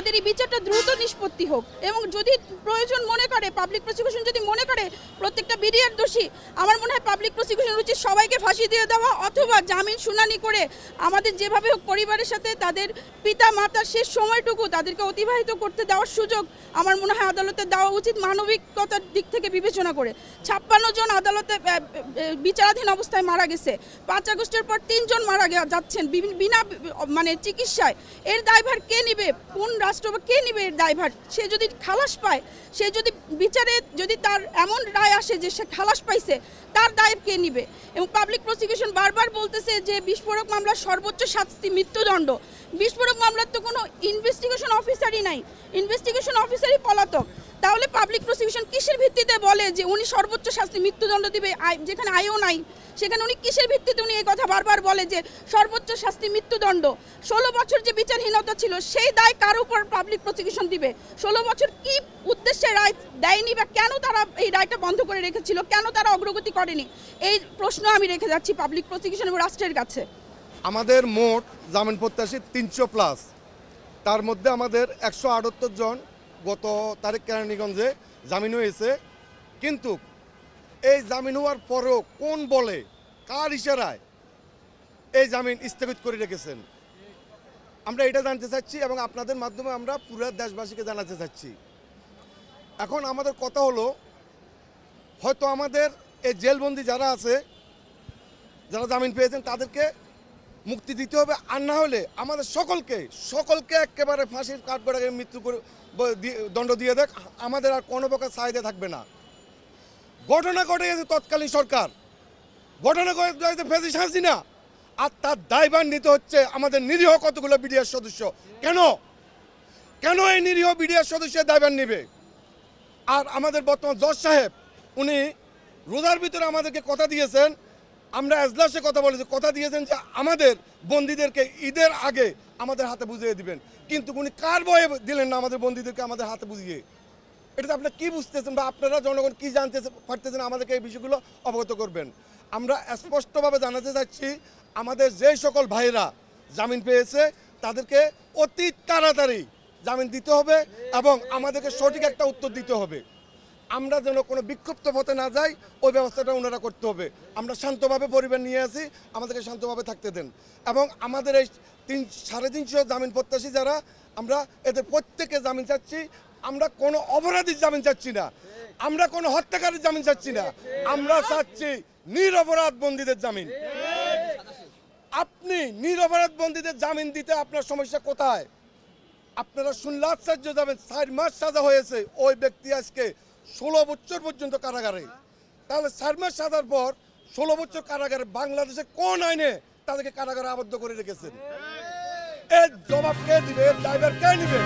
আমাদের এই বিচারটা দ্রুত নিষ্পত্তি হোক এবং যদি প্রয়োজন মনে করে পাবলিক প্রসিকিউশন যদি মনে করে প্রত্যেকটা বিডিআর দোষী, আমার মনে হয় পাবলিক প্রসিকিউশন উচিত সবাইকে ফাঁসি দিয়ে দেওয়া অথবা জামিন শুনানি করে আমাদের যেভাবে হোক পরিবারের সাথে তাদের পিতা মাতার শেষ সময়টুকু তাদেরকে অতিবাহিত করতে দেওয়ার সুযোগ আমার মনে হয় আদালতে দেওয়া উচিত মানবিকতার দিক থেকে বিবেচনা করে। 56 জন আদালতে বিচারাধীন অবস্থায় মারা গেছে, 5 আগস্টের পর 3 জন মারা যাচ্ছেন বিনা মানে চিকিৎসায়। এর দায়ভার কে নিবে? কোন রাষ্ট্র বা কে নিবে এর দায়ভার? সে যদি খালাস পায়, সে যদি বিচারে যদি তার এমন রায় আসে যে সে খালাস পাইছে, তার দায় কে নিবে? এবং পাবলিক প্রসিকিউশন বারবার বলতেছে যে বিস্ফোরক মামলার সর্বোচ্চ শাস্তি মৃত্যুদণ্ড। বিস্ফোরক মামলার তো কোনো ইনভেস্টিগেশন অফিসারই নাই, ইনভেস্টিগেশন অফিসারই পলাতক। তাহলে পাবলিক প্রসিকিউশন কিসের ভিত্তিতে বলে যে উনি সর্বোচ্চ শাস্তি মৃত্যুদণ্ড দিবে, যেখানে আইও নাই? সেখানে উনি কিসের ভিত্তিতে উনি এই কথা বারবার বলে যে সর্বোচ্চ শাস্তি মৃত্যুদণ্ড? 16 বছর যে বিচারহীনতা ছিল সেই দায় কার উপর পাবলিক প্রসিকিউশন দিবে? 16 বছর কি উদ্দেশ্যে রায় দেয়নি বা কেন তারা এই রায়টা বন্ধ করে রেখেছিল, কেন তারা অগ্রগতি করেনি? এই প্রশ্ন আমি রেখে যাচ্ছি পাবলিক প্রসিকিউশন এবং রাষ্ট্রের কাছে। আমাদের মোট জামিন প্রত্যাশী 300+, তার মধ্যে আমাদের 178 জন গত তারিখ কেরানীগঞ্জে জামিন হয়েছে। কিন্তু এই জামিন হওয়ার পরেও কোন বলে কার ইশারায় এই জামিন স্থগিত করে রেখেছেন আমরা এটা জানতে চাচ্ছি এবং আপনাদের মাধ্যমে আমরা পুরো দেশবাসীকে জানাতে চাচ্ছি। এখন আমাদের কথা হলো, হয়তো আমাদের এই জেলবন্দি যারা আছে, যারা জামিন পেয়েছেন তাদেরকে মুক্তি দিতে হবে, আর না হলে আমাদের সকলকে একেবারে ফাঁসির কাঠগড়ায় মৃত্যু করে দণ্ড দিয়ে দেখ, আমাদের আর কোনো প্রকার চাহিদা থাকবে না। ঘটনা ঘটে গেছে তৎকালীন সরকার, ঘটনা ঘটে ফেসিস্ট হাসিনা, আর তার দায়ভার নিতে হচ্ছে আমাদের নিরীহ কতগুলো বিডিআর সদস্য। কেন এই নিরীহ বিডিআর সদস্যের দায়ভার নেবে? আর আমাদের বর্তমান জজ সাহেব উনি রোজার ভিতরে আমাদেরকে কথা দিয়েছেন, আমরা এজলাসে কথা দিয়েছেন যে আমাদের বন্দীদেরকে ঈদের আগে আমাদের হাতে বুঝিয়ে দিবেন, কিন্তু উনি কার ভয়ে দিলেন না আমাদের বন্দীদেরকে আমাদের হাতে বুঝিয়ে? এটাতে আপনারা কি বুঝতেছেন বা আপনারা জনগণ কি জানতে পারতেছেন? আমাদেরকে এই বিষয়গুলো অবগত করবেন। আমরা স্পষ্টভাবে জানাতে চাচ্ছি, আমাদের যে সকল ভাইরা জামিন পেয়েছে তাদেরকে অতি তাড়াতাড়ি জামিন দিতে হবে এবং আমাদেরকে সঠিক একটা উত্তর দিতে হবে। আমরা যেন কোনো বিক্ষুব্ধ পথে না যাই, ওই ব্যবস্থাটা ওনারা করতে হবে। আমরা শান্তভাবে পরিবার নিয়ে আসি, আমাদেরকে শান্তভাবে থাকতে দেন। এবং আমাদের এই 350 জামিন প্রত্যাশী যারা, আমরা এদের প্রত্যেকে জামিন চাচ্ছি। আমরা কোনো অপরাধীর জামিন চাচ্ছি না, আমরা কোনো হত্যাকারীর জামিন চাচ্ছি না, আমরা চাচ্ছি নিরপরাধ বন্দীদের জামিন। আপনি নিরপরাধ বন্দীদের জামিন দিতে আপনার সমস্যা কোথায়? আপনারা শুনলে আশ্চর্য যাবেন, 4 মাস সাজা হয়েছে, ওই ব্যক্তি আজকে 16 বছর পর্যন্ত কারাগারে। তাহলে 4 মাস সাজার পর 16 বছর কারাগারে বাংলাদেশে কোন আইনে তাদেরকে কারাগারে আবদ্ধ করে রেখেছেন? এর জবাব কে দিবে? এর দায়ভার কে নিবে?